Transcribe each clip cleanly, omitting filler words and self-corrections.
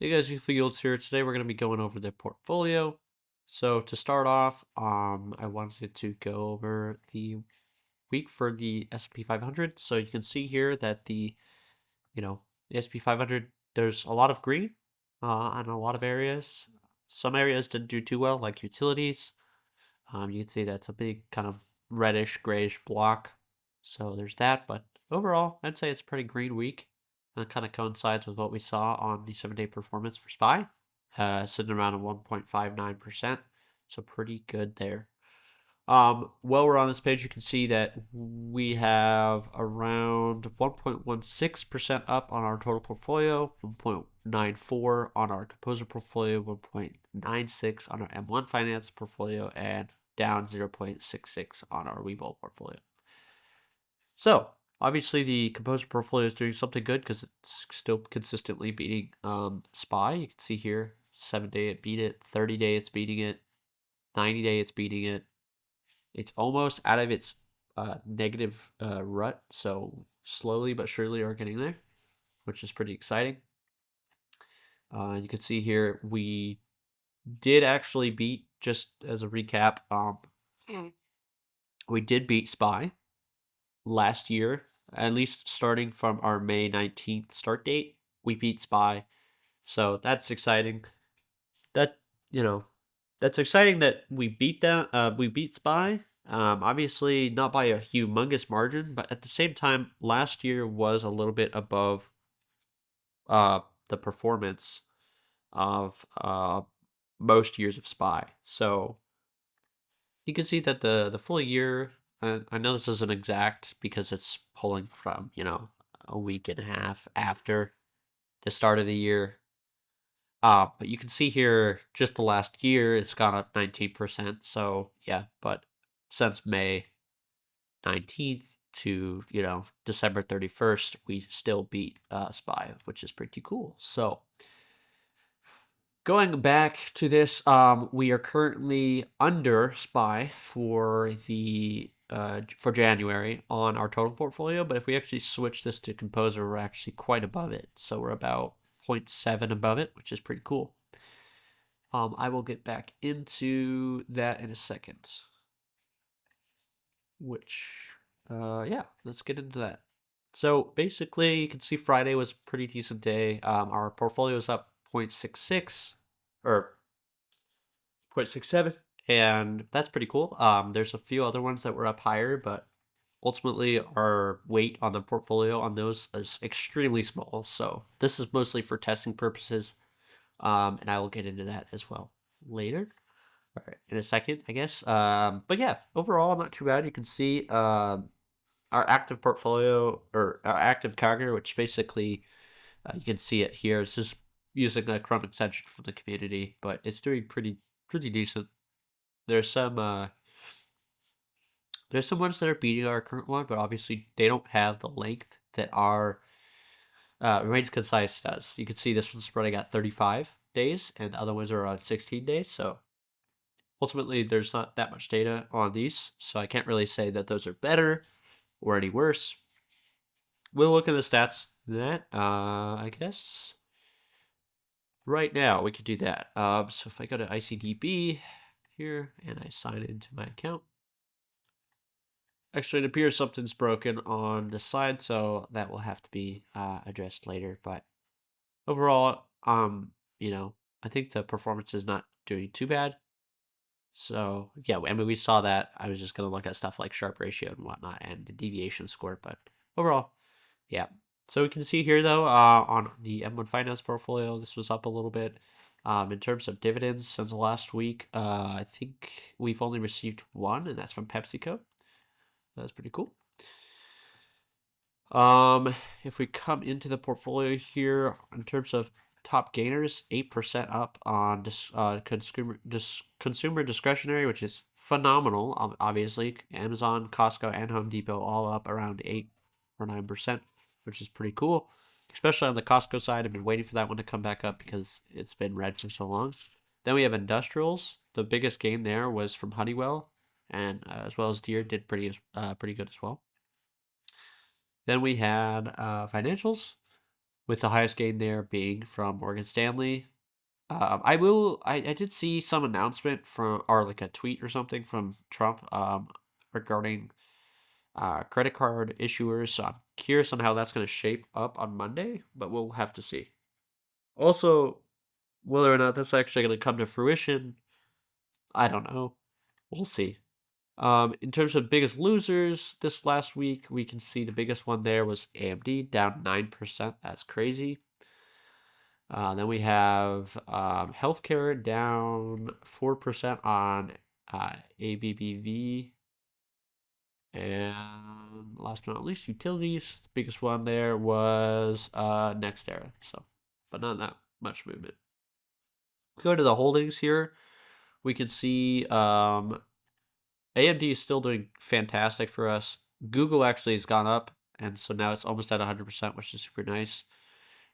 Hey guys, Youth Yields here. Today we're going to be going over the portfolio. So to start off, I wanted to go over the week for the S&P 500. So you can see here that the S&P 500, there's a lot of green in a lot of areas. Some areas didn't do too well, like utilities. You can see that's a big kind of reddish, grayish block. So there's that, but overall, I'd say it's a pretty green week. And it kind of coincides with what we saw on the 7-day performance for SPY, sitting around at 1.59%. So pretty good there. While we're on this page, you can see that we have around 1.16% up on our total portfolio, 1.94 on our Composer portfolio, 1.96 on our M1 Finance portfolio, and down 0.66 on our Webull portfolio. So obviously the Composer portfolio is doing something good because it's still consistently beating SPY. You can see here, 7-day it beat it, 30-day it's beating it, 90-day it's beating it. It's almost out of its negative rut, so slowly but surely are getting there, which is pretty exciting. You can see here we did actually beat, just as a recap, we did beat SPY last year, at least starting from our May 19th start date. We beat SPY, so that's exciting. That, that's exciting that we beat that. We beat SPY. Obviously not by a humongous margin, but at the same time, last year was a little bit above the performance of most years of SPY. So you can see that the full year. I know this isn't exact because it's pulling from a week and a half after the start of the year. But you can see here, just the last year, it's gone up 19%. So yeah, but since May 19th to, December 31st, we still beat SPY, which is pretty cool. So going back to this, we are currently under SPY for January on our total portfolio, but if we actually switch this to Composer, we're actually quite above it. So we're about 0.7 above it, which is pretty cool. I will get back into that in a second. Yeah, let's get into that. So basically, you can see Friday was a pretty decent day. Our portfolio is up 0.66 or 0.67, and that's pretty cool. There's a few other ones that were up higher, but ultimately our weight on the portfolio on those is extremely small. So this is mostly for testing purposes, and I will get into that as well later. All right, in a second, I guess. But yeah, overall, not too bad. You can see our active portfolio, or our active carrier, which basically you can see it here. It's just using a Chrome extension from the community, but it's doing pretty decent. There's some ones that are beating our current one, but obviously they don't have the length that our Range Concise does. You can see this one's running at 35 days, and the other ones are on 16 days. So ultimately, there's not that much data on these, so I can't really say that those are better or any worse. We'll look at the stats. I guess right now we could do that. So if I go to ICDB here and I sign into my account, actually it appears something's broken on the side, so that will have to be addressed later. But overall, I think the performance is not doing too bad. So yeah, I mean, we saw that. I was just gonna look at stuff like Sharpe ratio and whatnot and the deviation score, but overall, yeah. So we can see here though, on the M1 Finance portfolio, this was up a little bit. In terms of dividends since last week, I think we've only received one, and that's from PepsiCo. That's pretty cool. If we come into the portfolio here, in terms of top gainers, 8% up on consumer discretionary, which is phenomenal. Obviously, Amazon, Costco, and Home Depot all up around 8 or 9%, which is pretty cool. Especially on the Costco side, I've been waiting for that one to come back up because it's been red for so long. Then we have industrials. The biggest gain there was from Honeywell, and as well as Deere did pretty good as well. Then we had financials. with the highest gain there being from Morgan Stanley. I did see some announcement from, or like a tweet or something from Trump regarding credit card issuers. So I'm curious on how that's going to shape up on Monday, but we'll have to see. Also, whether or not that's actually going to come to fruition, I don't know. We'll see. In terms of biggest losers this last week, we can see the biggest one there was AMD, down 9%. That's crazy. Then we have healthcare down 4% on ABBV. And last but not least, utilities. The biggest one there was NextEra. So, but not that much movement. Go to the holdings here. We can see AMD is still doing fantastic for us. Google actually has gone up, and so now it's almost at 100%, which is super nice.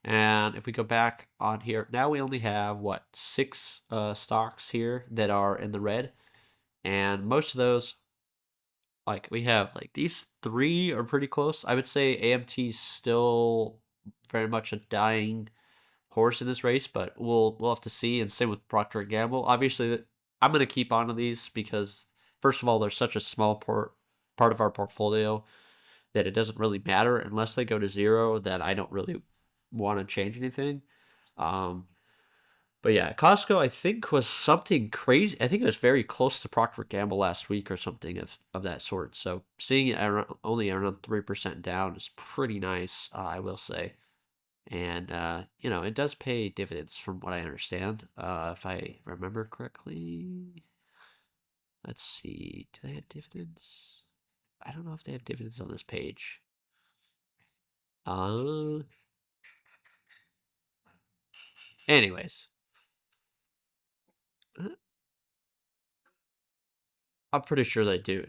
And if we go back on here, now we only have what, 6 stocks here that are in the red, and most of those, like we have like these 3 are pretty close. I would say AMT's still very much a dying horse in this race, but we'll have to see. And same with Procter and Gamble. Obviously, I'm gonna keep on to these because first of all, they're such a small part of our portfolio that it doesn't really matter unless they go to zero. That I don't really want to change anything. Um, but yeah, Costco I think was something crazy. I think it was very close to Procter Gamble last week or something of that sort. So seeing it only around 3% down is pretty nice, I will say. And it does pay dividends from what I understand. If I remember correctly, let's see. Do they have dividends? I don't know if they have dividends on this page. Uh, anyways, I'm pretty sure they do.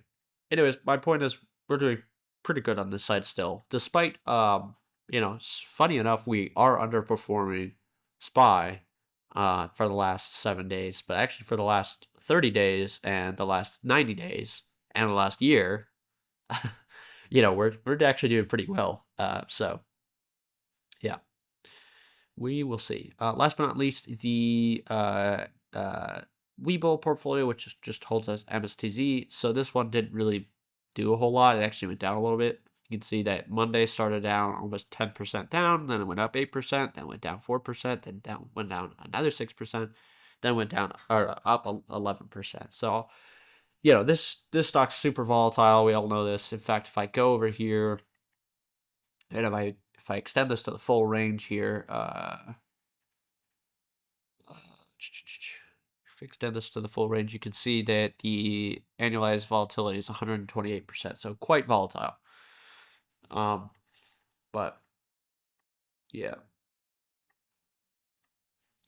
Anyways, my point is we're doing pretty good on this side still, despite funny enough, we are underperforming SPY for the last 7 days, but actually for the last 30 days and the last 90 days and the last year, we're actually doing pretty well. So yeah, we will see. Last but not least, the Webull portfolio, which just holds as MSTZ. So this one didn't really do a whole lot. It actually went down a little bit. You can see that Monday started down almost 10% down, then it went up 8%, then went down 4%, then went down another 6%, then went down or up 11%. So this stock's super volatile. We all know this. In fact, if I go over here and if I extend this to the full range here, if we extend this to the full range, you can see that the annualized volatility is 128%, so quite volatile. But yeah.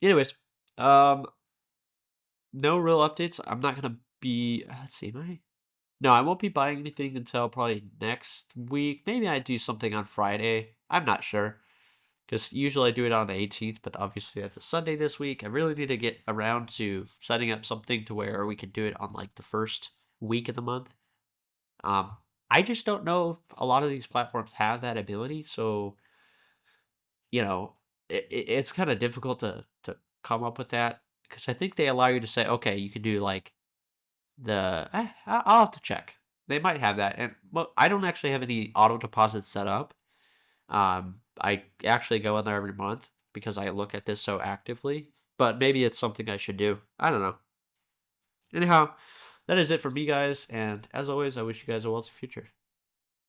Anyways, no real updates. I'm not gonna be. Let's see, No, I won't be buying anything until probably next week. Maybe I do something on Friday. I'm not sure. Because usually I do it on the 18th, but obviously that's a Sunday this week. I really need to get around to setting up something to where we can do it on like the first week of the month. Um, I just don't know if a lot of these platforms have that ability. So, it's kind of difficult to come up with that because I think they allow you to say, okay, you can do like I'll have to check. They might have that. And well, I don't actually have any auto deposits set up. I actually go in there every month because I look at this so actively, but maybe it's something I should do. I don't know. Anyhow, that is it for me, guys. And as always, I wish you guys a well-to future.